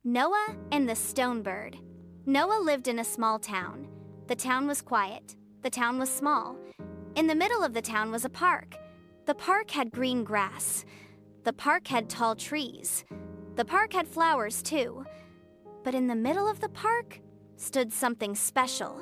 Noah and the Stone Bird. Noah lived in a small town. The town was quiet. The town was small. In the middle of the town was a park. The park had green grass. The park had tall trees. The park had flowers too. But in the middle of the park stood something special.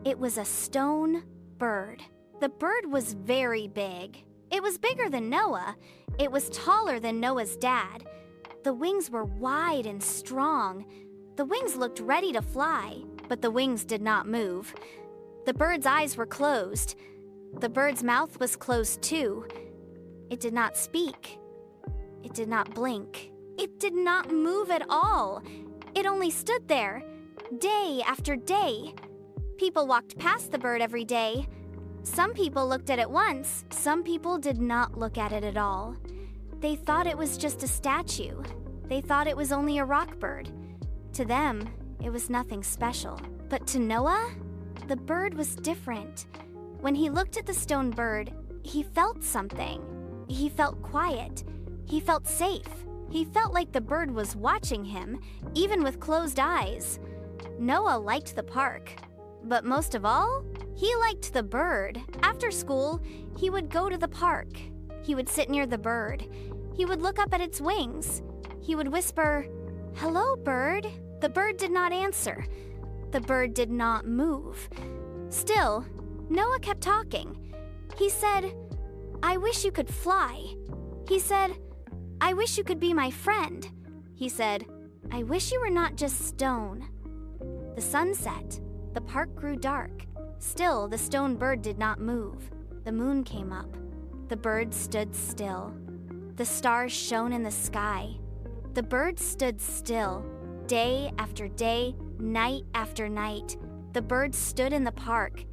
It was a stone bird. The bird was very big. It was bigger than Noah. It was taller than Noah's dad. The wings were wide and strong. The wings looked ready to fly, but the wings did not move. The bird's eyes were closed. The bird's mouth was closed too. It did not speak. It did not blink. It did not move at all. It only stood there, day after day. People walked past the bird every day. Some people looked at it once. Some people did not look at it at all. They thought it was just a statue. They thought it was only a rock bird. To them, it was nothing special. But to Noah, the bird was different. When he looked at the stone bird, he felt something. He felt quiet. He felt safe. He felt like the bird was watching him, even with closed eyes. Noah liked the park. But most of all, he liked the bird. After school, he would go to the park. He would sit near the bird. He would look up at its wings. He would whisper, "Hello, bird." The bird did not answer. The bird did not move. Still, Noah kept talking. He said, "I wish you could fly." He said, "I wish you could be my friend." He said, "I wish you were not just stone." The sun set. The park grew dark. Still, the stone bird did not move. The moon came up. The bird stood still. The stars shone in the sky. The bird stood still. Day after day, night after night, the bird stood in the park.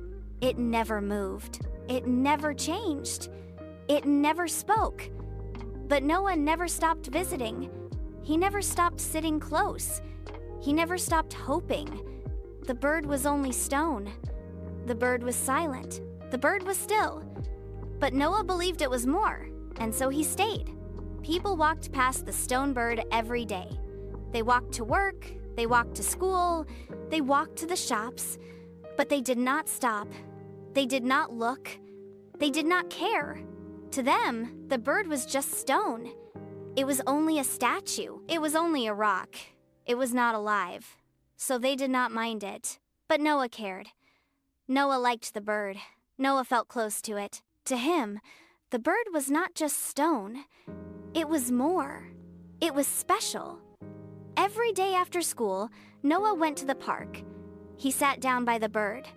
It never moved. It never changed. It never spoke. But Noah never stopped visiting. He never stopped sitting close. He never stopped hoping. The bird was only stone. The bird was silent. The bird was still. But Noah believed it was more, and so he stayed. People walked past the stone bird every day. They walked to work, they walked to school, they walked to the shops, but they did not stop. They did not look. They did not care. To them, the bird was just stone. It was only a statue. It was only a rock. It was not alive. So they did not mind it. But Noah cared. Noah liked the bird. Noah felt close to it. To him, the bird was not just stone. It was more. It was special. Every day after school, Noah went to the park. He sat down by the bird.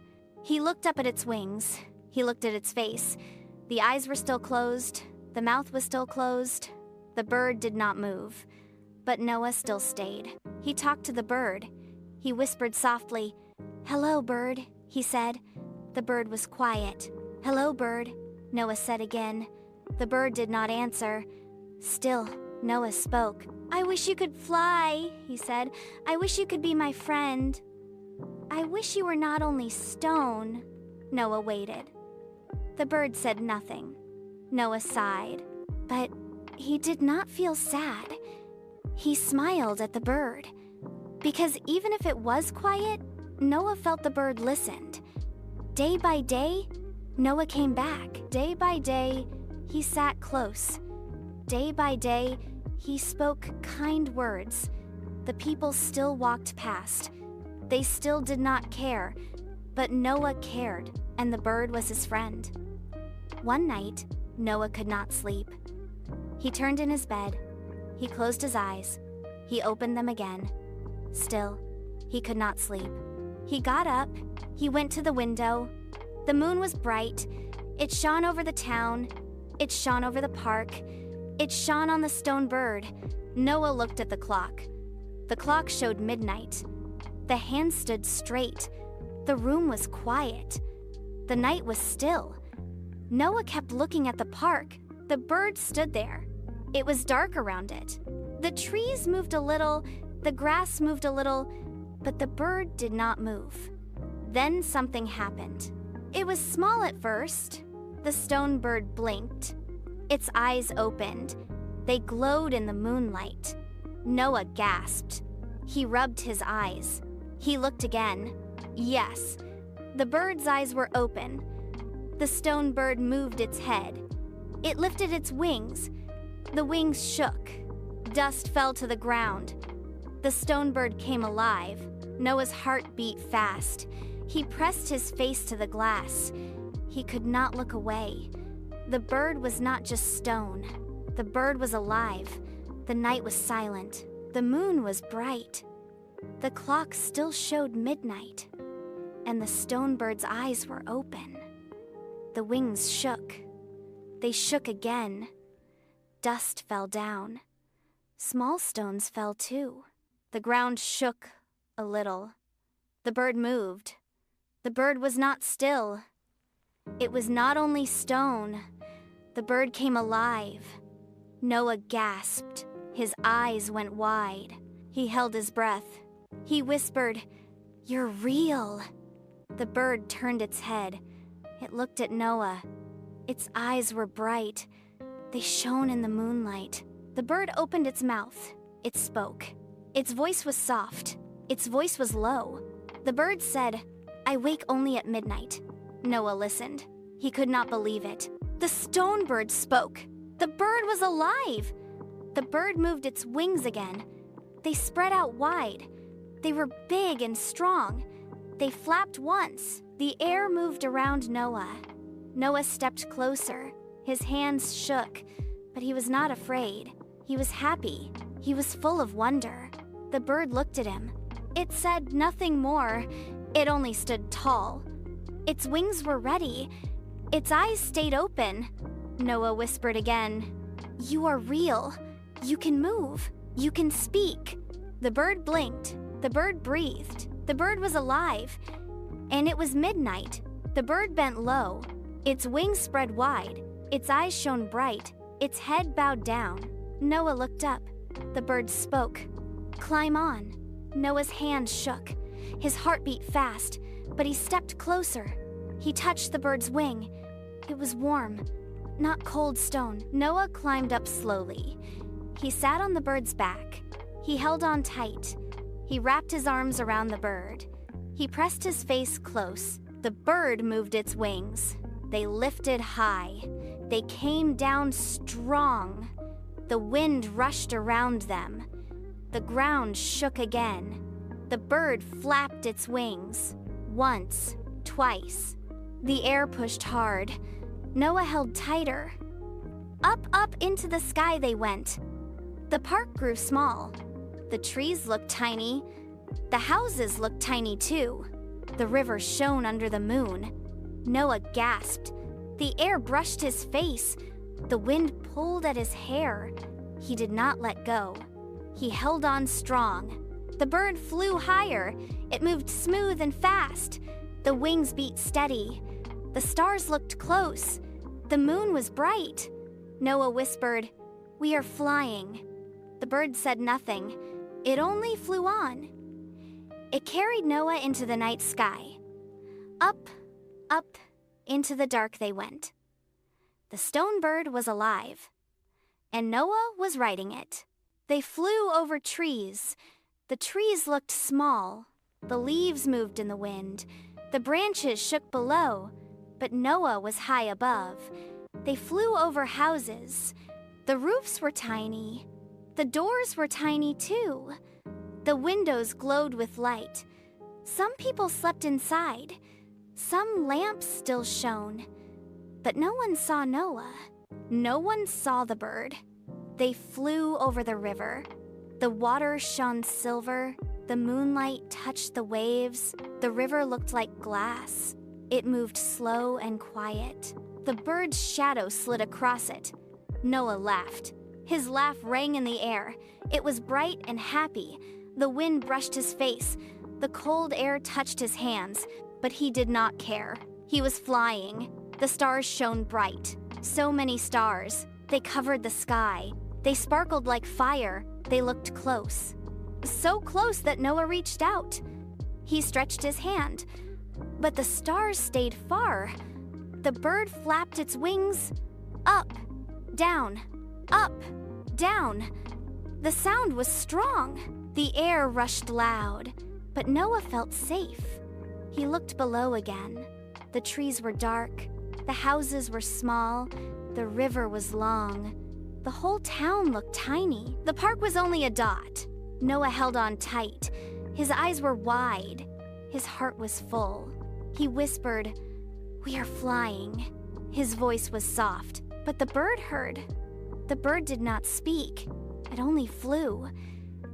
He looked up at its wings. He looked at its face. The eyes were still closed. The mouth was still closed. The bird did not move. But Noah still stayed. He talked to the bird. He whispered softly, "Hello, bird," he said. The bird was quiet. "Hello, bird," Noah said again. The bird did not answer. Still, Noah spoke. "I wish you could fly," he said. "I wish you could be my friend." "I wish you were not only stone." Noah waited. The bird said nothing. Noah sighed. But he did not feel sad. He smiled at the bird. Because even if it was quiet, Noah felt the bird listened. Day by day, Noah came back. Day by day, he sat close. Day by day, he spoke kind words. The people still walked past. They still did not care, but Noah cared, and the bird was his friend. One night, Noah could not sleep. He turned in his bed. He closed his eyes. He opened them again. Still, he could not sleep. He got up. He went to the window. The moon was bright. It shone over the town. It shone over the park. It shone on the stone bird. Noah looked at the clock. The clock showed midnight. The hand stood straight. The room was quiet. The night was still. Noah kept looking at the park. The bird stood there. It was dark around it. The trees moved a little. The grass moved a little, but the bird did not move. Then something happened. It was small at first. The stone bird blinked. Its eyes opened. They glowed in the moonlight. Noah gasped. He rubbed his eyes. He looked again. Yes, the bird's eyes were open. The stone bird moved its head. It lifted its wings. The wings shook. Dust fell to the ground. The stone bird came alive. Noah's heart beat fast. He pressed his face to the glass. He could not look away. The bird was not just stone. The bird was alive. The night was silent. The moon was bright. The clock still showed midnight. And the stone bird's eyes were open. The wings shook. They shook again. Dust fell down. Small stones fell too. The ground shook a little. The bird moved. The bird was not still. It was not only stone. The bird came alive. Noah gasped. His eyes went wide. He held his breath. He whispered, "You're real." The bird turned its head. It looked at Noah. Its eyes were bright. They shone in the moonlight. The bird opened its mouth. It spoke. Its voice was soft. Its voice was low. The bird said, "I wake only at midnight." Noah listened. He could not believe it. The stone bird spoke. The bird was alive. The bird moved its wings again. They spread out wide. They were big and strong. They flapped once. The air moved around Noah. Noah stepped closer. His hands shook, but he was not afraid. He was happy. He was full of wonder. The bird looked at him. It said nothing more. It only stood tall. Its wings were ready. Its eyes stayed open. Noah whispered again, "You are real. You can move. You can speak." The bird blinked. The bird breathed. The bird was alive. And it was midnight. The bird bent low. Its wings spread wide. Its eyes shone bright. Its head bowed down. Noah looked up. The bird spoke. "Climb on." Noah's hand shook. His heart beat fast, but he stepped closer. He touched the bird's wing. It was warm, not cold stone. Noah climbed up slowly. He sat on the bird's back. He held on tight. He wrapped his arms around the bird. He pressed his face close. The bird moved its wings. They lifted high. They came down strong. The wind rushed around them. The ground shook again. The bird flapped its wings. Once, twice. The air pushed hard. Noah held tighter. Up, up into the sky they went. The park grew small. The trees looked tiny. The houses looked tiny too. The river shone under the moon. Noah gasped. The air brushed his face. The wind pulled at his hair. He did not let go. He held on strong. The bird flew higher. It moved smooth and fast. The wings beat steady. The stars looked close. The moon was bright. Noah whispered, "We are flying." The bird said nothing. It only flew on. It carried Noah into the night sky. Up, up, into the dark they went. The stone bird was alive, and Noah was riding it. They flew over trees. The trees looked small. The leaves moved in the wind. The branches shook below, but Noah was high above. They flew over houses. The roofs were tiny. The doors were tiny too. The windows glowed with light. Some people slept inside. Some lamps still shone. But no one saw Noah. No one saw the bird. They flew over the river. The water shone silver. The moonlight touched the waves. The river looked like glass. It moved slow and quiet. The bird's shadow slid across it. Noah laughed. His laugh rang in the air. It was bright and happy. The wind brushed his face. The cold air touched his hands, but he did not care. He was flying. The stars shone bright. So many stars. They covered the sky. They sparkled like fire. They looked close. So close that Noah reached out. He stretched his hand, but the stars stayed far. The bird flapped its wings. Up, down, up, down. The sound was strong. The air rushed loud, but Noah felt safe. He looked below again. The trees were dark, the houses were small, the river was long. The whole town looked tiny. The park was only a dot. Noah held on tight. His eyes were wide. His heart was full. He whispered, "We are flying." His voice was soft, but the bird heard. The bird did not speak. It only flew.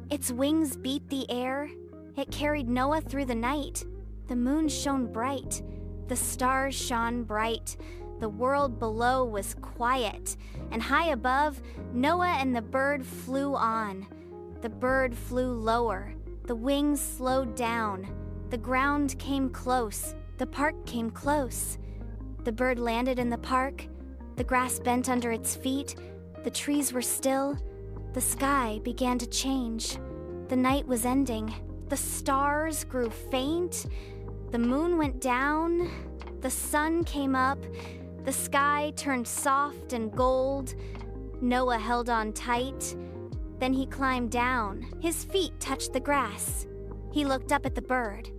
Its wings beat the air. It carried Noah through the night. The moon shone bright. The stars shone bright. The world below was quiet, and high above, Noah and the bird flew on. The bird flew lower. The wings slowed down. The ground came close. The park came close. The bird landed in the park. The grass bent under its feet. The trees were still. The sky began to change. The night was ending. The stars grew faint. The moon went down. The sun came up. The sky turned soft and gold. Noah held on tight. Then he climbed down. His feet touched the grass. He looked up at the bird.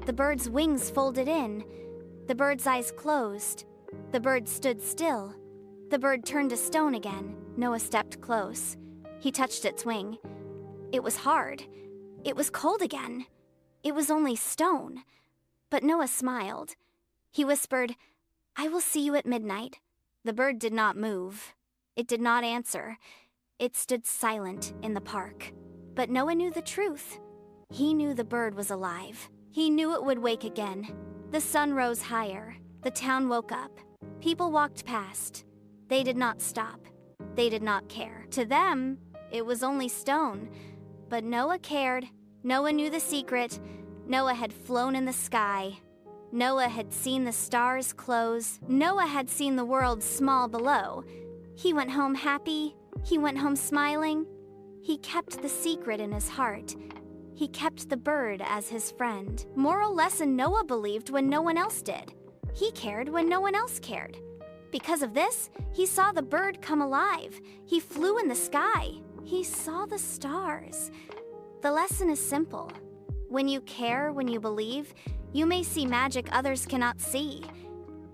The bird's wings folded in. The bird's eyes closed. The bird stood still. The bird turned to stone again. Noah stepped close. He touched its wing. It was hard. It was cold again. It was only stone. But Noah smiled. He whispered, "I will see you at midnight." The bird did not move. It did not answer. It stood silent in the park. But Noah knew the truth. He knew the bird was alive. He knew it would wake again. The sun rose higher. The town woke up. People walked past. They did not stop. They did not care. To them, it was only stone. But Noah cared. Noah knew the secret. Noah had flown in the sky. Noah had seen the stars close. Noah had seen the world small below. He went home happy. He went home smiling. He kept the secret in his heart. He kept the bird as his friend. Moral lesson: Noah believed when no one else did. He cared when no one else cared. Because of this, he saw the bird come alive. He flew in the sky. He saw the stars. The lesson is simple. When you care, when you believe, you may see magic others cannot see.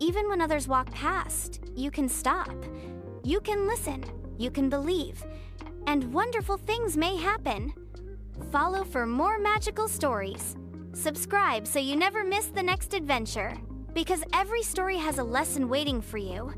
Even when others walk past, you can stop. You can listen. You can believe. And wonderful things may happen. Follow for more magical stories. Subscribe so you never miss the next adventure. Because every story has a lesson waiting for you.